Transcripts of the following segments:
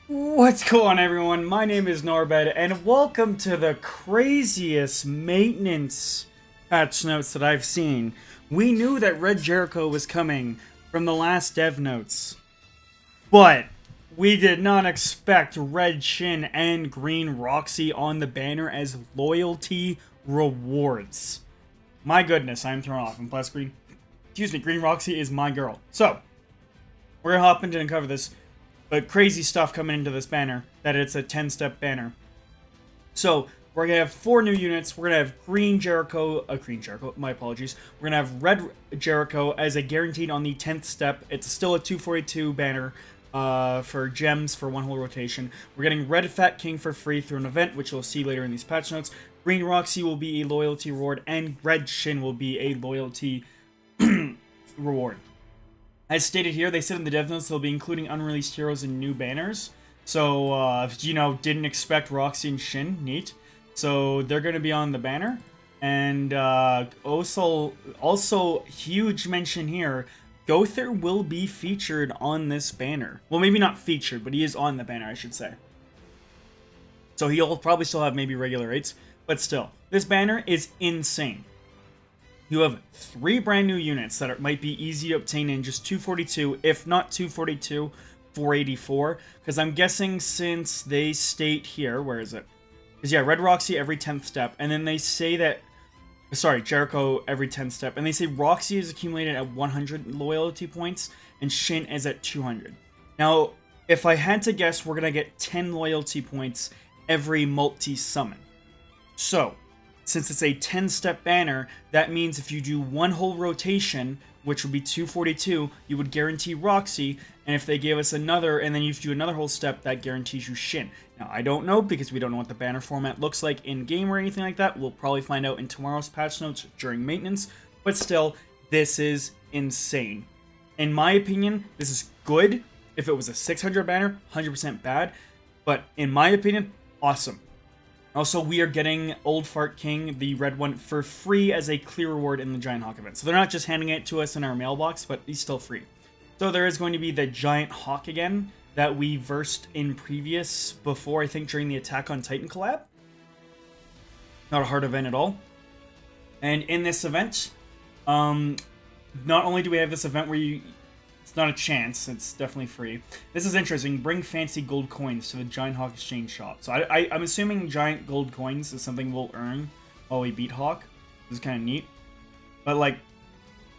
What's going on, everyone? My name is Norbed, and welcome to the craziest maintenance patch notes that I've seen. We knew that Red Jericho was coming from the last dev notes, but we did not expect Red Shin and Green Roxy on the banner as loyalty rewards. My goodness, I'm thrown off. And plus, Green Roxy is my girl. So, we're gonna hop into and cover this. But crazy stuff coming into this banner, that it's a 10-step banner. So, we're going to have 4 new units. We're going to have Green Jericho, my apologies. We're going to have Red Jericho as a guaranteed on the 10th step. It's still a 242 banner for gems for one whole rotation. We're getting Red Fat King for free through an event, which you'll see later in these patch notes. Green Roxy will be a loyalty reward, and Red Shin will be a loyalty reward. As stated here, they said in the dev notes they'll be including unreleased heroes in new banners. So, didn't expect Roxy and Shin. Neat. So, they're going to be on the banner. And also, huge mention here, Gother will be featured on this banner. Well, maybe not featured, but he is on the banner, I should say. So, he'll probably still have maybe regular rates. But still, this banner is insane. You have 3 brand new units that might be easy to obtain in just 242, if not 242, 484. Because I'm guessing since they state here, where is it? Because yeah, Red Roxy every 10th step, and then they say that, sorry, Jericho every 10th step, and they say Roxy is accumulated at 100 loyalty points, and Shin is at 200. Now, if I had to guess, we're going to get 10 loyalty points every multi-summon. So, since it's a 10-step banner, that means if you do one whole rotation, which would be 242, you would guarantee Roxy, and if they gave us another, and then you do another whole step, that guarantees you Shin. Now, I don't know, because we don't know what the banner format looks like in-game or anything like that. We'll probably find out in tomorrow's patch notes during maintenance, but still, this is insane. In my opinion, this is good. If it was a 600 banner, 100% bad, but in my opinion, awesome. Also, we are getting Old Fart King, the red one, for free as a clear reward in the Giant Hawk event. So they're not just handing it to us in our mailbox, but he's still free. So there is going to be the Giant Hawk again that we versed in before, I think, during the Attack on Titan collab. Not a hard event at all. And in this event, not only do we have this event where it's not a chance, it's definitely free. This is interesting. Bring fancy gold coins to the Giant Hawk exchange shop. So I'm assuming giant gold coins is something we'll earn while we beat Hawk. This is kind of neat. But like,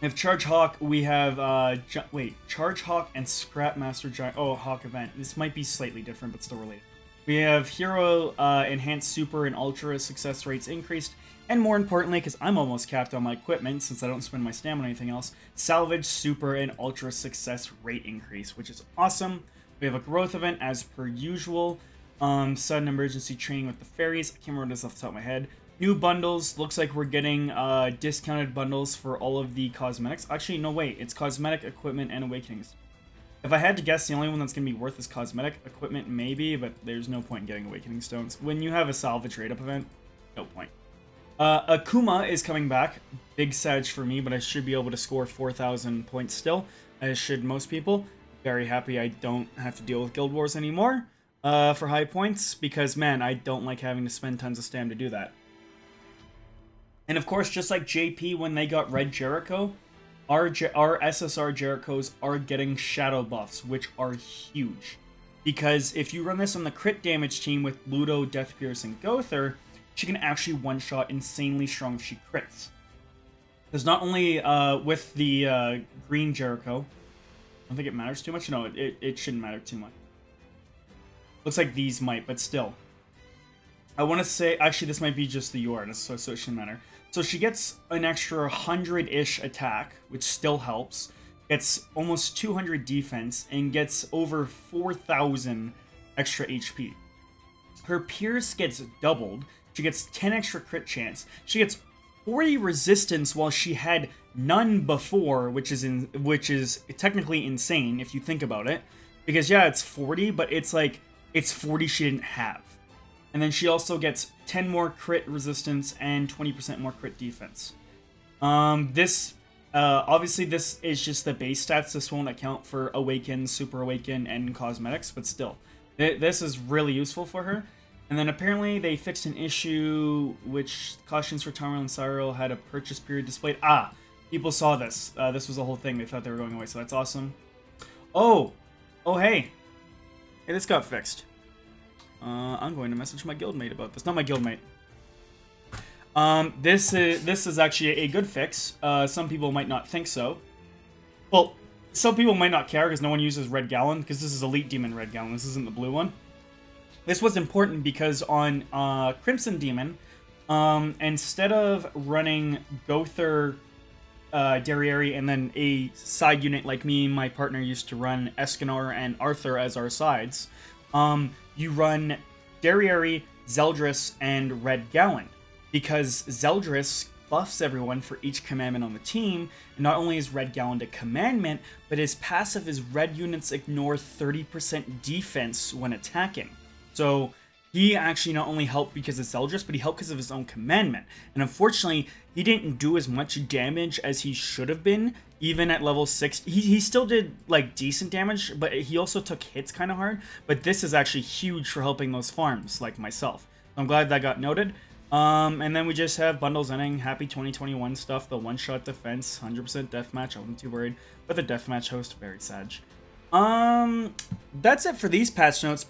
if Charge Hawk, we have, Charge Hawk and Scrap Master Giant, Hawk event. This might be slightly different, but still related. We have Hero Enhanced Super and Ultra success rates increased. And more importantly, because I'm almost capped on my equipment, since I don't spend my stamina on anything else, Salvage, Super, and Ultra success rate increase, which is awesome. We have a growth event as per usual. Sudden emergency training with the fairies. I can't remember this off the top of my head. New bundles. Looks like we're getting discounted bundles for all of the cosmetics. Actually, no, wait. It's cosmetic, equipment, and awakenings. If I had to guess, the only one that's going to be worth is cosmetic. Equipment, maybe, but there's no point in getting awakening stones. When you have a salvage rate up event, no point. Akuma is coming back. Big sedge for me, but I should be able to score 4,000 points still, as should most people. Very happy I don't have to deal with Guild Wars anymore for high points, because, man, I don't like having to spend tons of stam to do that. And, of course, just like JP when they got Red Jericho, our SSR Jerichos are getting shadow buffs, which are huge. Because if you run this on the crit damage team with Ludo, Death Pierce, and Gother, she can actually one-shot insanely strong if she crits. Because not only with the Green Jericho, I don't think it matters too much. No, it shouldn't matter too much. Looks like these might, but still. I want to say, actually this might be just the UR, so it shouldn't matter. So she gets an extra 100-ish attack, which still helps. Gets almost 200 defense, and gets over 4,000 extra HP. Her Pierce gets doubled. She gets 10 extra crit chance. She gets 40 resistance while she had none before, which is technically insane if you think about it. Because yeah, it's 40, but it's like it's 40 she didn't have. And then she also gets 10 more crit resistance and 20% more crit defense. Obviously this is just the base stats. This won't account for Awaken, Super Awaken, and Cosmetics, but still. This is really useful for her. And then apparently they fixed an issue which costumes for Tamara and Cyril had a purchase period displayed. Ah, people saw this. This was the whole thing. They thought they were going away, so that's awesome. Oh, hey. Hey, this got fixed. I'm going to message my guildmate about this. Not my guildmate. This is actually a good fix. Some people might not think so. Well, some people might not care because no one uses Red Gallon, because this is Elite Demon Red Gallon. This isn't the blue one. This was important because on Crimson Demon, instead of running Gother, Derriere, and then a side unit like me and my partner used to run Escanor and Arthur as our sides, you run Derriere, Zeldris, and Red Gallon. Because Zeldris buffs everyone for each commandment on the team, and not only is Red Gallon a commandment, but his passive is red units ignore 30% defense when attacking. So he actually not only helped because of Zeldris, but he helped because of his own commandment. And unfortunately, he didn't do as much damage as he should have been, even at level 6. He still did, like, decent damage, but he also took hits kind of hard. But this is actually huge for helping those farms, like myself. So I'm glad that got noted. And then we just have bundles ending, happy 2021 stuff, the one-shot defense, 100% deathmatch, I wasn't too worried. But the deathmatch host, very sad. That's it for these patch notes.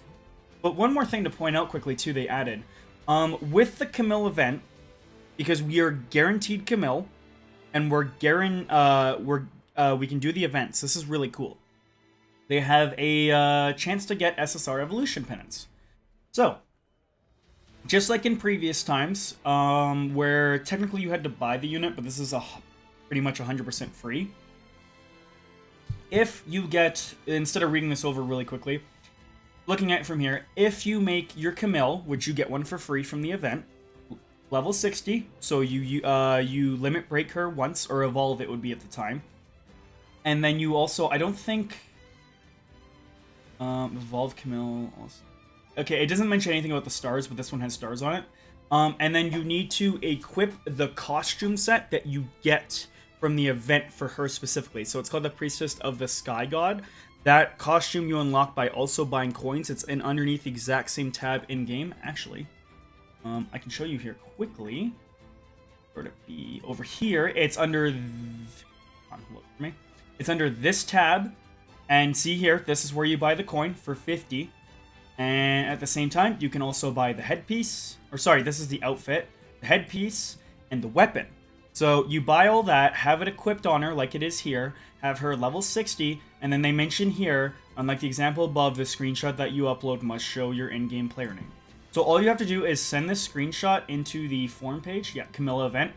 But one more thing to point out quickly, too, they added. With the Camille event, because we are guaranteed Camille, and we can do the events. This is really cool. They have a chance to get SSR Evolution Penance. So, just like in previous times, where technically you had to buy the unit, but this is pretty much 100% free. If you get, instead of reading this over really quickly, looking at it from here, if you make your Camille, which you get one for free from the event, level 60, so you limit break her once, or evolve it would be at the time. And then you also, I don't think, evolve Camille also. Okay, it doesn't mention anything about the stars, but this one has stars on it. And then you need to equip the costume set that you get from the event for her specifically. So it's called the Priestess of the Sky God. That costume you unlock by also buying coins. It's in underneath the exact same tab in-game, actually. I can show you here quickly. Where would it be? Over here. It's under... look for me. It's under this tab. And see here, this is where you buy the coin for 50. And at the same time, you can also buy the headpiece. Or sorry, this is the outfit. The headpiece and the weapon. So you buy all that, have it equipped on her like it is here, have her level 60, and then they mention here, unlike the example above, the screenshot that you upload must show your in-game player name. So all you have to do is send this screenshot into the forum page. Yeah, Camilla event.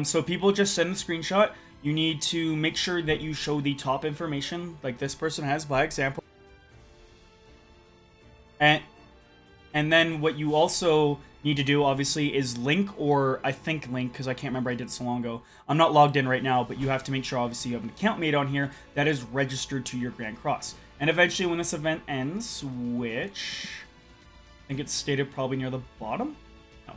So people just send the screenshot. You need to make sure that you show the top information, like this person has by example. And then what you also need to do, obviously, is link, or I think link, because I can't remember, I did it so long ago. I'm not logged in right now, but you have to make sure, obviously, you have an account made on here that is registered to your Grand Cross. And eventually, when this event ends, which I think it's stated probably near the bottom? No.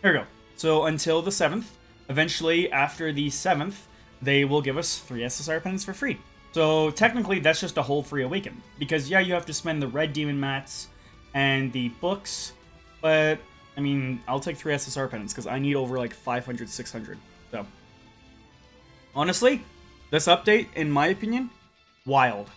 Here we go. So until the 7th, eventually, after the 7th, they will give us 3 SSR pens for free. So technically, that's just a whole free awaken. Because, yeah, you have to spend the red demon mats and the books, but I mean, I'll take 3 SSR pens because I need over like 500, 600. So, honestly, this update, in my opinion, wild.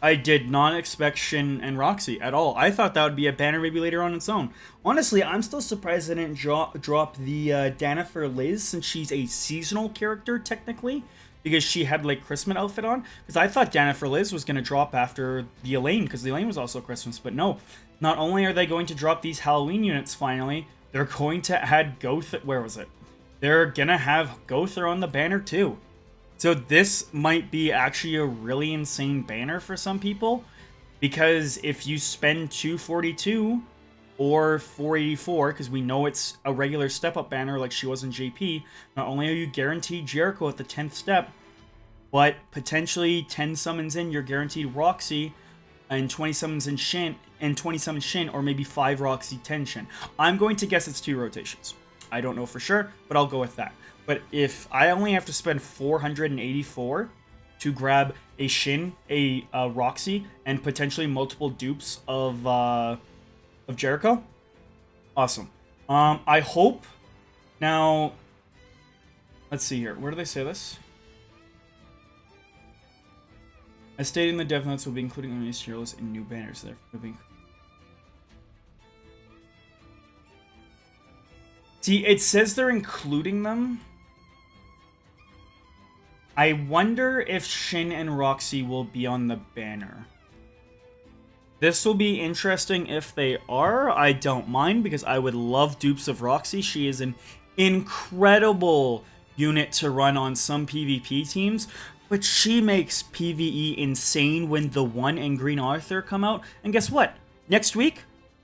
I did not expect Shin and Roxy at all. I thought that would be a banner maybe later on its own. Honestly, I'm still surprised they didn't drop the Dana for Liz, since she's a seasonal character technically, because she had like Christmas outfit on. Because I thought Dana for Liz was going to drop after the Elaine, because the Elaine was also Christmas, but no. Not only are they going to drop these Halloween units finally, they're going to add Gother. Where was it? They're going to have Gother on the banner too. So this might be actually a really insane banner for some people, because if you spend 242 or 484, because we know it's a regular step-up banner like she was in JP, not only are you guaranteed Jericho at the 10th step, but potentially 10 summons in, you're guaranteed Roxy, and 20 summons in Shin, and 20 summons Shin, or maybe 5 Roxy, 10 Shin. I'm going to guess it's 2 rotations. I don't know for sure, but I'll go with that. But if I only have to spend 484 to grab a Shin, a Roxy, and potentially multiple dupes of Jericho. Awesome. I hope now. Let's see here. Where do they say this? As stated in the dev notes, will be including on these heroes in new banners. Therefore, be. See, it says they're including them. I wonder if Shin and Roxy will be on the banner. This will be interesting if they are. I don't mind because I would love dupes of Roxy. She is an incredible unit to run on some PvP teams, but she makes PvE insane when the One and Green Arthur come out. And guess what? Next week,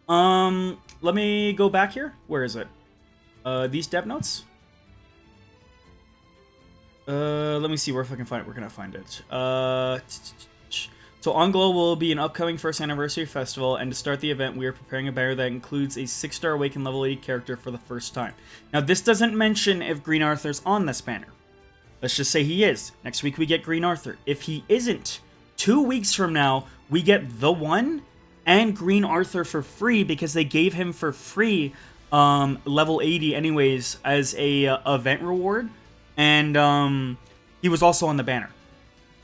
let me go back here. Where is it? These dev notes? Let me see where if I can find it. Where can I find it? So On Glow will be an upcoming first anniversary festival, and to start the event, we are preparing a banner that includes a 6-star Awakened level 80 character for the first time. Now, this doesn't mention if Green Arthur's on this banner. Let's just say he is. Next week, we get Green Arthur. If he isn't, 2 weeks from now, we get the One and Green Arthur for free because they gave him for free level 80 anyways as a event reward, and he was also on the banner.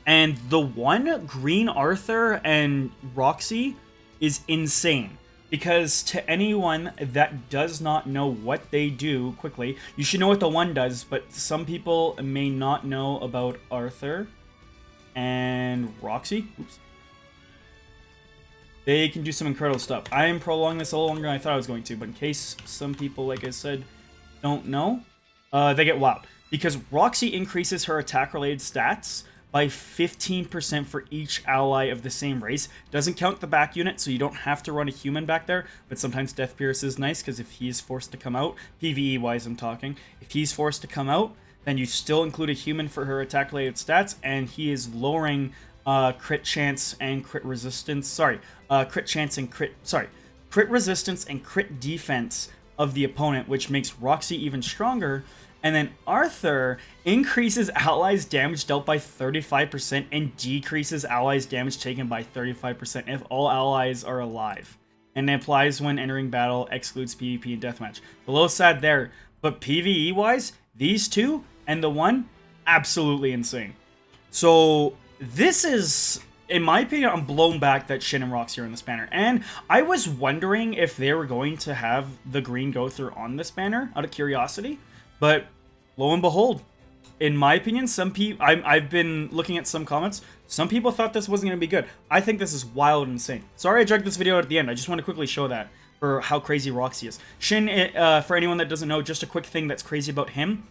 And the One, Green Arthur, and Roxy is insane. Because to anyone that does not know what they do, quickly, you should know what the One does, but some people may not know about Arthur and Roxy. Oops. They can do some incredible stuff. I am prolonging this a little longer than I thought I was going to, but in case some people, like I said, don't know, they get wild. Because Roxy increases her attack-related stats by 15% for each ally of the same race. Doesn't count the back unit, so you don't have to run a human back there, but sometimes Death Pierce is nice, because if he's forced to come out, PvE-wise I'm talking, if he's forced to come out, then you still include a human for her attack-related stats, and he is lowering crit chance and crit resistance, crit resistance and crit defense of the opponent, which makes Roxy even stronger. And then Arthur increases allies' damage dealt by 35% and decreases allies' damage taken by 35% if all allies are alive. And it applies when entering battle, excludes PvP and deathmatch. A little sad there, but PvE-wise, these two and the One, absolutely insane. So this is, in my opinion, I'm blown back that Shin and Roxy are in this banner. And I was wondering if they were going to have the Green go through on this banner, out of curiosity. But lo and behold, in my opinion, some people, I've been looking at some comments, some people thought this wasn't going to be good. I think this is wild and insane. Sorry I dragged this video out at the end. I just want to quickly show that for how crazy Roxy is. Shin, for anyone that doesn't know, just a quick thing that's crazy about him.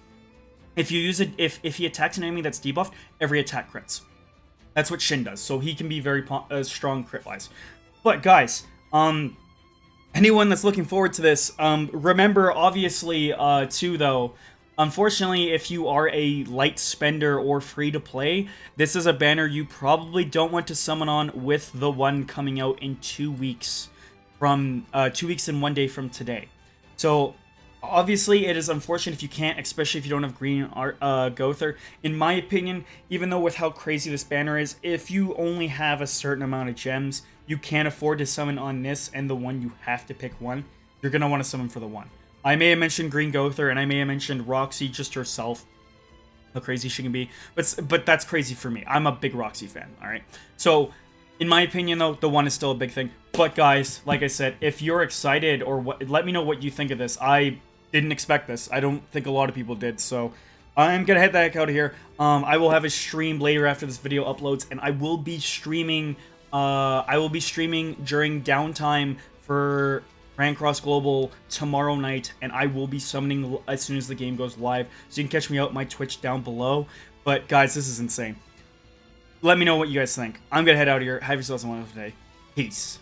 If you use it, if he attacks an enemy that's debuffed, every attack crits. That's what Shin does. So he can be very strong crit-wise. But guys, anyone that's looking forward to this, remember, obviously, too, though, unfortunately, if you are a light spender or free to play, this is a banner you probably don't want to summon on with the One coming out in 2 weeks from 2 weeks and 1 day from today. So obviously, it is unfortunate if you can't, especially if you don't have Green Gother. In my opinion, even though with how crazy this banner is, if you only have a certain amount of gems, you can't afford to summon on this and the One, you have to pick one. You're going to want to summon for the One. I may have mentioned Green Gother, and I may have mentioned Roxy just herself, how crazy she can be, but that's crazy for me. I'm a big Roxy fan, alright? So, in my opinion, though, the One is still a big thing. But guys, like I said, if you're excited, or let me know what you think of this. I didn't expect this. I don't think a lot of people did, so I'm gonna head the heck out of here. I will have a stream later after this video uploads, and I will be streaming during downtime for Grand Cross Global tomorrow night, and I will be summoning as soon as the game goes live, so you can catch me out my Twitch down below. But guys, this is insane. Let me know what you guys think. I'm gonna head out of here. Have yourselves a wonderful day. Peace.